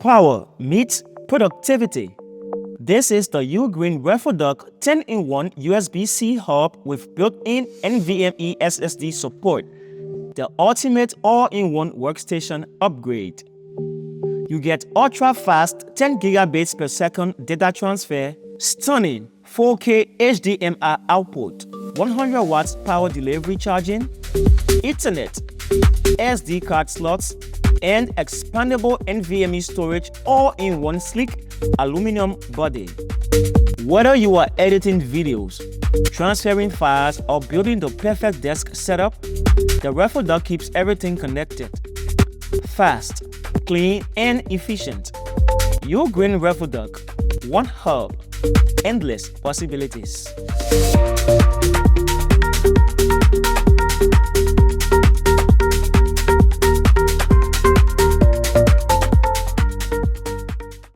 Power meets productivity. This is the UGREEN Revodok 10-in-1 USB-C hub with built-in NVMe SSD support, the ultimate all-in-one workstation upgrade. You get ultra-fast 10 GB per second data transfer, stunning 4K HDMI output, 100 watts power delivery charging, Ethernet, SD card slots, and expandable NVMe storage all in one sleek aluminum body. Whether you are editing videos, transferring files, or building the perfect desk setup, the Revodok keeps everything connected. Fast, clean, and efficient. UGREEN Revodok, one hub, endless possibilities.